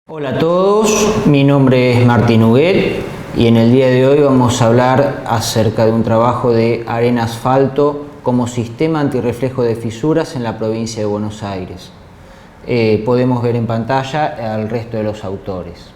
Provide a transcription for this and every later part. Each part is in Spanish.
Hola a todos, mi nombre es Martín Huguet y en el día de hoy vamos a hablar acerca de un trabajo de arena asfalto como sistema antirreflejo de fisuras en la provincia de Buenos Aires. Podemos ver en pantalla al resto de los autores.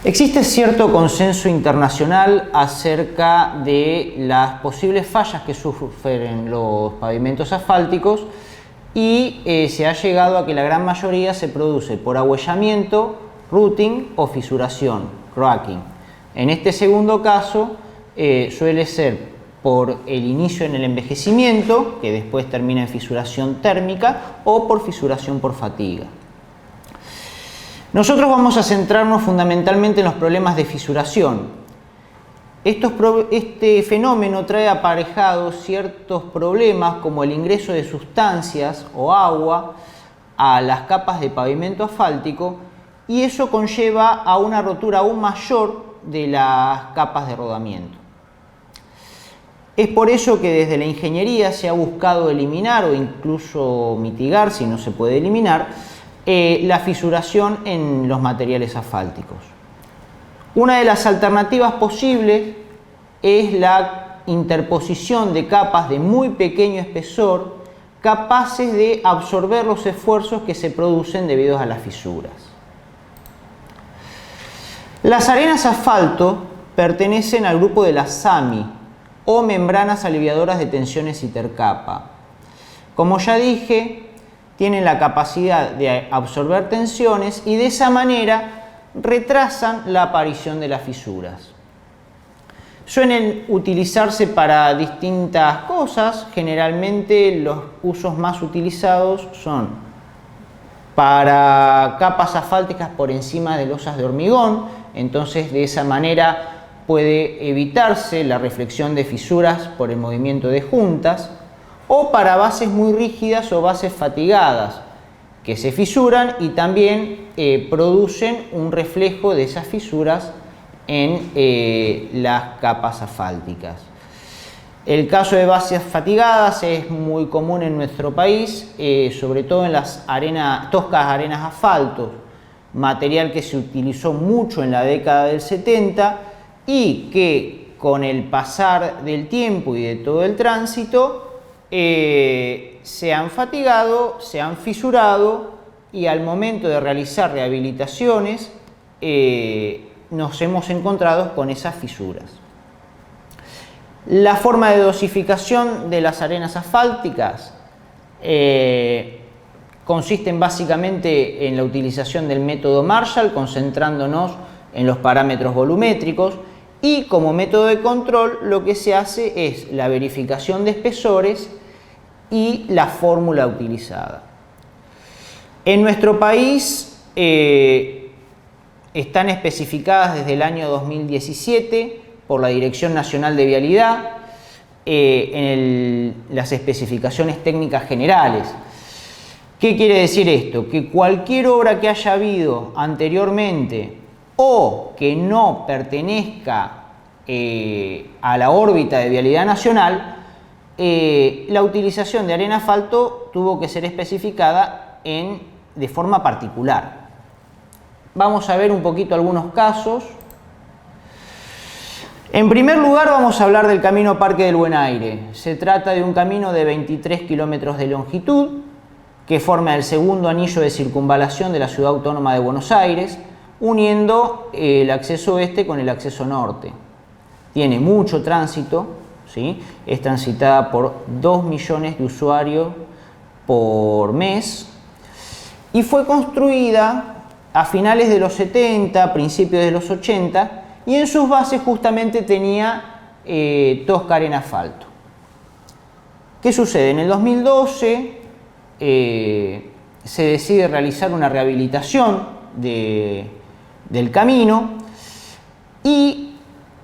Existe cierto consenso internacional acerca de las posibles fallas que sufren los pavimentos asfálticos y se ha llegado a que la gran mayoría se produce por ahuellamiento, rutting o fisuración, cracking. En este segundo caso suele ser por el inicio en el envejecimiento, que después termina en fisuración térmica, o por fisuración por fatiga. Nosotros vamos a centrarnos fundamentalmente en los problemas de fisuración. Este fenómeno trae aparejados ciertos problemas como el ingreso de sustancias o agua a las capas de pavimento asfáltico y eso conlleva a una rotura aún mayor de las capas de rodamiento. Es por eso que desde la ingeniería se ha buscado eliminar o incluso mitigar, si no se puede eliminar, la fisuración en los materiales asfálticos. Una de las alternativas posibles es la interposición de capas de muy pequeño espesor capaces de absorber los esfuerzos que se producen debido a las fisuras. Las arenas asfalto pertenecen al grupo de las SAMI o membranas aliviadoras de tensiones intercapa. Como ya dije, tienen la capacidad de absorber tensiones y de esa manera retrasan la aparición de las fisuras. Suelen utilizarse para distintas cosas, generalmente los usos más utilizados son para capas asfálticas por encima de losas de hormigón, entonces de esa manera puede evitarse la reflexión de fisuras por el movimiento de juntas, o para bases muy rígidas o bases fatigadas, que se fisuran y también producen un reflejo de esas fisuras en las capas asfálticas. El caso de bases fatigadas es muy común en nuestro país, sobre todo en las toscas arenas asfalto, material que se utilizó mucho en la década del 70 y que con el pasar del tiempo y de todo el tránsito se han fatigado, se han fisurado y al momento de realizar rehabilitaciones nos hemos encontrado con esas fisuras. La forma de dosificación de las arenas asfálticas consisten básicamente en la utilización del método Marshall, concentrándonos en los parámetros volumétricos, y como método de control lo que se hace es la verificación de espesores y la fórmula utilizada. En nuestro país están especificadas desde el año 2017 por la Dirección Nacional de Vialidad en las especificaciones técnicas generales. ¿Qué quiere decir esto? Que cualquier obra que haya habido anteriormente o que no pertenezca a la órbita de vialidad nacional, la utilización de arena asfalto tuvo que ser especificada de forma particular. Vamos a ver un poquito algunos casos. En primer lugar vamos a hablar del camino Parque del Buen Aire. Se trata de un camino de 23 kilómetros de longitud que forma el segundo anillo de circunvalación de la Ciudad Autónoma de Buenos Aires, uniendo el acceso oeste con el acceso norte. Tiene mucho tránsito, ¿sí? Es transitada por 2 millones de usuarios por mes y fue construida a finales de los 70, principios de los 80, y en sus bases justamente tenía tosca arena asfalto. ¿Qué sucede? En el 2012 se decide realizar una rehabilitación del camino y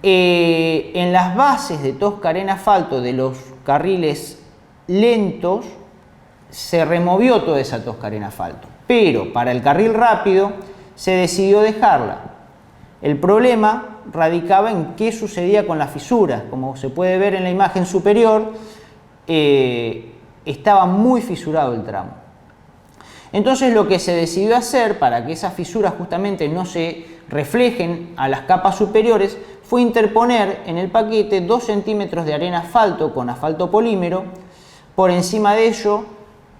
en las bases de tosca arena asfalto de los carriles lentos se removió toda esa tosca arena asfalto, pero para el carril rápido se decidió dejarla. El problema radicaba en qué sucedía con las fisuras. Como se puede ver en la imagen superior, estaba muy fisurado el tramo. Entonces lo que se decidió hacer para que esas fisuras justamente no se reflejen a las capas superiores fue interponer en el paquete 2 centímetros de arena asfalto con asfalto polímero, por encima de ello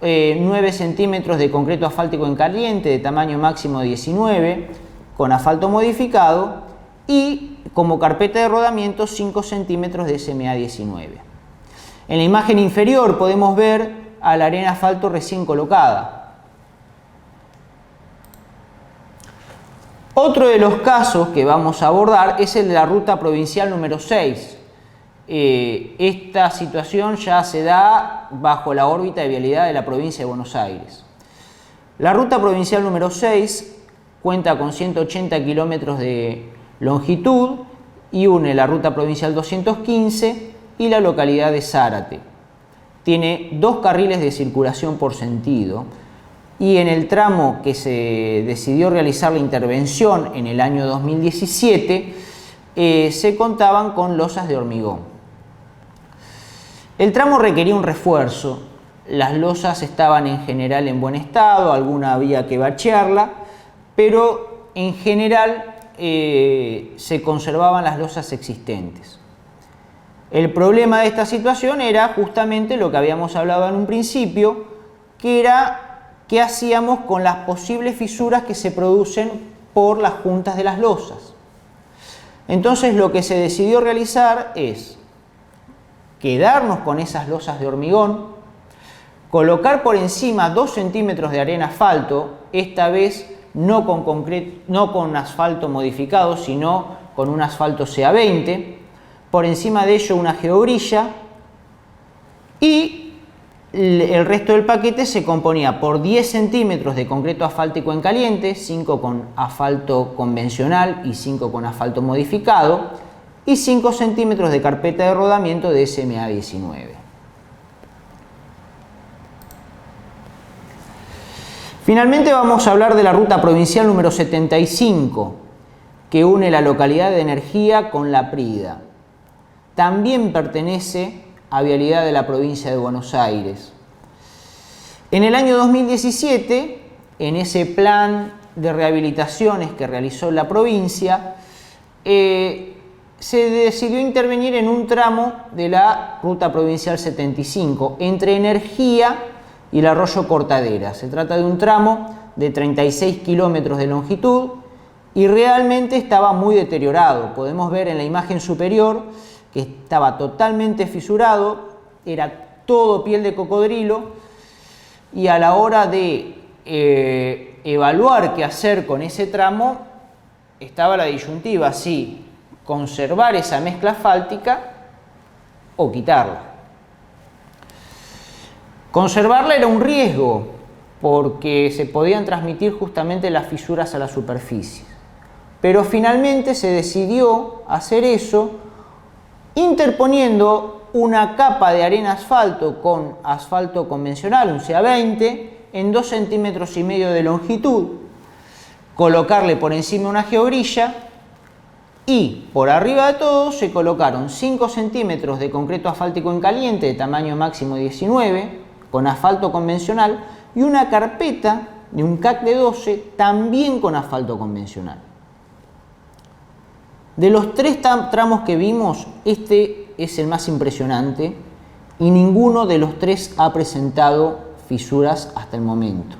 9 centímetros de concreto asfáltico en caliente de tamaño máximo 19 con asfalto modificado y como carpeta de rodamiento 5 centímetros de SMA 19. En la imagen inferior podemos ver a la arena asfalto recién colocada. Otro de los casos que vamos a abordar es el de la ruta provincial número 6. Esta situación ya se da bajo la órbita de vialidad de la provincia de Buenos Aires. La ruta provincial número 6 cuenta con 180 kilómetros de longitud y une la ruta provincial 215 y la localidad de Zárate. Tiene 2 carriles de circulación por sentido y en el tramo que se decidió realizar la intervención en el año 2017 se contaban con losas de hormigón. El tramo requería un refuerzo, las losas estaban en general en buen estado, alguna había que bachearla, pero en general se conservaban las losas existentes. El problema de esta situación era justamente lo que habíamos hablado en un principio, que era qué hacíamos con las posibles fisuras que se producen por las juntas de las losas. Entonces lo que se decidió realizar es quedarnos con esas losas de hormigón, colocar por encima 2 centímetros de arena asfalto, esta vez no con asfalto modificado, sino con un asfalto CA20, por encima de ello una geogrilla y el resto del paquete se componía por 10 centímetros de concreto asfáltico en caliente, 5 con asfalto convencional y 5 con asfalto modificado, y 5 centímetros de carpeta de rodamiento de SMA 19. Finalmente vamos a hablar de la ruta provincial número 75, que une la localidad de Energía con La Prida. También pertenece a vialidad de la provincia de Buenos Aires. En el año 2017, en ese plan de rehabilitaciones que realizó la provincia, se decidió intervenir en un tramo de la ruta provincial 75, entre Energía y el arroyo Cortadera. Se trata de un tramo de 36 kilómetros de longitud y realmente estaba muy deteriorado. Podemos ver en la imagen superior que estaba totalmente fisurado, era todo piel de cocodrilo, y a la hora de evaluar qué hacer con ese tramo, estaba la disyuntiva, si conservar esa mezcla asfáltica o quitarla. Conservarla era un riesgo, porque se podían transmitir justamente las fisuras a la superficie. Pero finalmente se decidió hacer eso interponiendo una capa de arena asfalto con asfalto convencional, un CA20, en 2,5 centímetros de longitud, colocarle por encima una geogrilla y por arriba de todo se colocaron 5 centímetros de concreto asfáltico en caliente de tamaño máximo 19 con asfalto convencional y una carpeta de un CAC de 12 también con asfalto convencional. De los 3 tramos que vimos, este es el más impresionante y ninguno de los 3 ha presentado fisuras hasta el momento.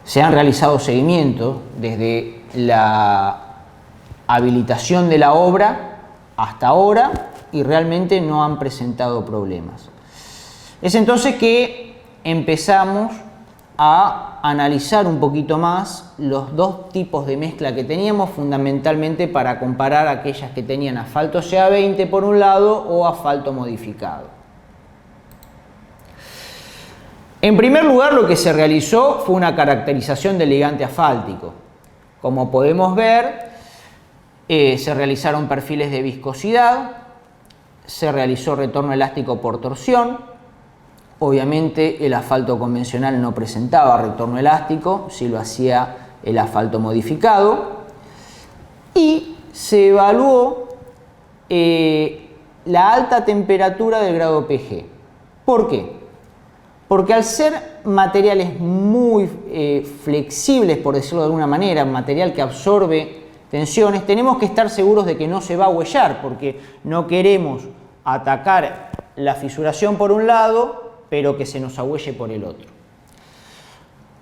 Se han realizado seguimientos desde la habilitación de la obra hasta ahora y realmente no han presentado problemas. Es entonces que empezamos a analizar un poquito más los 2 tipos de mezcla que teníamos, fundamentalmente para comparar aquellas que tenían asfalto CA20 por un lado o asfalto modificado. En primer lugar, lo que se realizó fue una caracterización del ligante asfáltico. Como podemos ver, se realizaron perfiles de viscosidad, se realizó retorno elástico por torsión. Obviamente el asfalto convencional no presentaba retorno elástico, sí lo hacía el asfalto modificado, y se evaluó la alta temperatura del grado PG. ¿Por qué? Porque al ser materiales muy flexibles, por decirlo de alguna manera, material que absorbe tensiones, tenemos que estar seguros de que no se va a huellar, porque no queremos atacar la fisuración por un lado, pero que se nos ahuelle por el otro.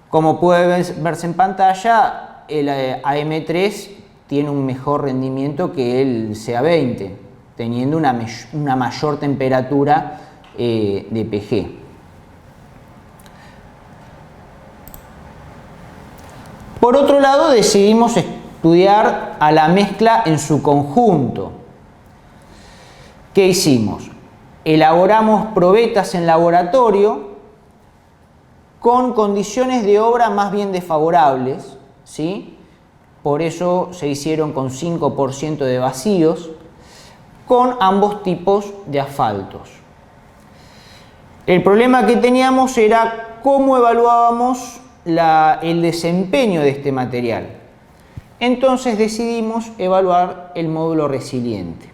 Como puede verse en pantalla, el AM3 tiene un mejor rendimiento que el CA20, teniendo una mayor temperatura de PG. Por otro lado, decidimos estudiar a la mezcla en su conjunto. ¿Qué hicimos? Elaboramos probetas en laboratorio con condiciones de obra más bien desfavorables, ¿sí? Por eso se hicieron con 5% de vacíos, con ambos tipos de asfaltos. El problema que teníamos era cómo evaluábamos el desempeño de este material. Entonces decidimos evaluar el módulo resiliente.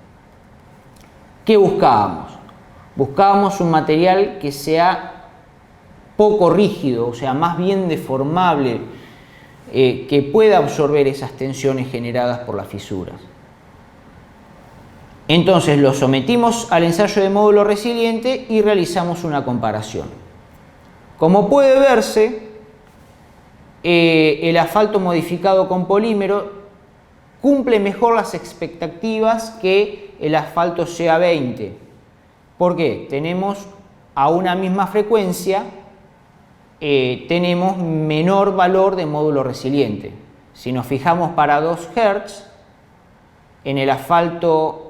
¿Qué buscábamos? Buscábamos un material que sea poco rígido, o sea, más bien deformable, que pueda absorber esas tensiones generadas por las fisuras. Entonces lo sometimos al ensayo de módulo resiliente y realizamos una comparación. Como puede verse, el asfalto modificado con polímero cumple mejor las expectativas que el asfalto CA20. ¿Por qué? Tenemos a una misma frecuencia, tenemos menor valor de módulo resiliente. Si nos fijamos para 2 Hz, en el asfalto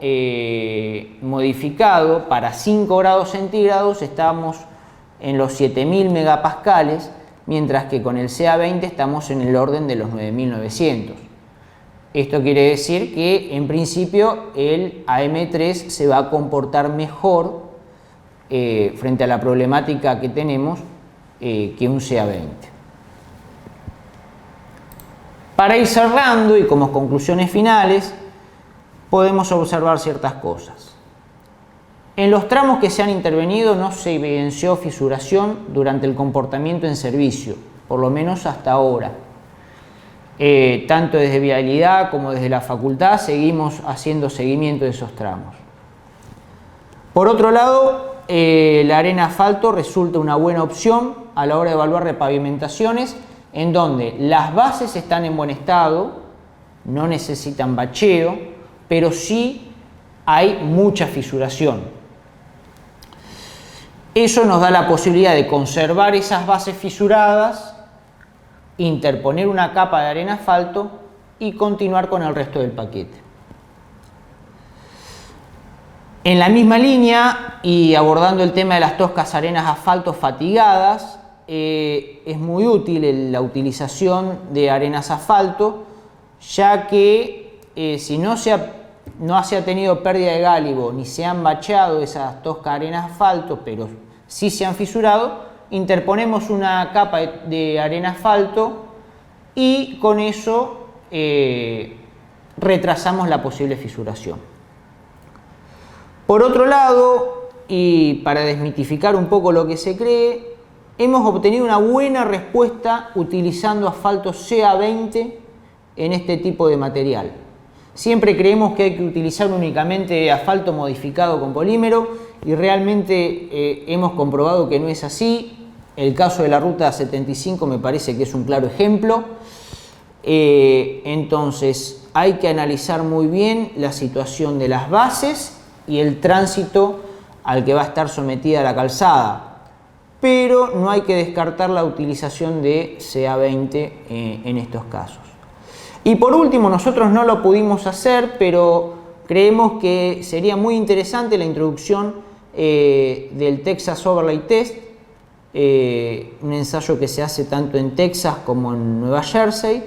modificado para 5 grados centígrados estamos en los 7000 megapascales, mientras que con el CA20 estamos en el orden de los 9900. Esto quiere decir que en principio el AM3 se va a comportar mejor frente a la problemática que tenemos que un CA20. Para ir cerrando y como conclusiones finales, podemos observar ciertas cosas. En los tramos que se han intervenido no se evidenció fisuración durante el comportamiento en servicio, por lo menos hasta ahora. Tanto desde Vialidad como desde la facultad seguimos haciendo seguimiento de esos tramos. Por otro lado, la arena asfalto resulta una buena opción a la hora de evaluar repavimentaciones en donde las bases están en buen estado, no necesitan bacheo, pero sí hay mucha fisuración. Eso nos da la posibilidad de conservar esas bases fisuradas, interponer una capa de arena asfalto y continuar con el resto del paquete. En la misma línea y abordando el tema de las toscas arenas asfalto fatigadas, es muy útil la utilización de arenas asfalto, ya que si no se ha tenido pérdida de gálibo ni se han bacheado esas toscas arenas asfalto, pero sí se han fisurado, interponemos una capa de arena asfalto y con eso retrasamos la posible fisuración. Por otro lado, y para desmitificar un poco lo que se cree, hemos obtenido una buena respuesta utilizando asfalto CA20 en este tipo de material. Siempre creemos que hay que utilizar únicamente asfalto modificado con polímero y realmente hemos comprobado que no es así. El caso de la ruta 75 me parece que es un claro ejemplo. Entonces hay que analizar muy bien la situación de las bases y el tránsito al que va a estar sometida la calzada, pero no hay que descartar la utilización de CA20 en estos casos. Y por último, nosotros no lo pudimos hacer, pero creemos que sería muy interesante la introducción del Texas Overlay Test, un ensayo que se hace tanto en Texas como en Nueva Jersey,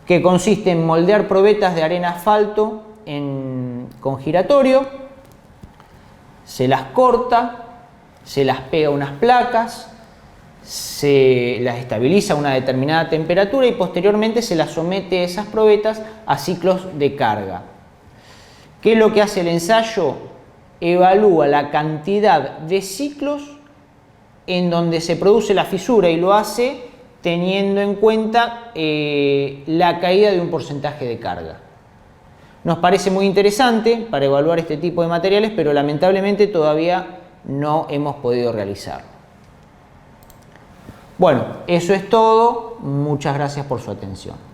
que consiste en moldear probetas de arena asfalto con giratorio, se las corta, se las pega a unas placas, se las estabiliza a una determinada temperatura y posteriormente se las somete esas probetas a ciclos de carga. ¿Qué es lo que hace el ensayo? Evalúa la cantidad de ciclos en donde se produce la fisura y lo hace teniendo en cuenta la caída de un porcentaje de carga. Nos parece muy interesante para evaluar este tipo de materiales, pero lamentablemente todavía no hemos podido realizarlo. Bueno, eso es todo. Muchas gracias por su atención.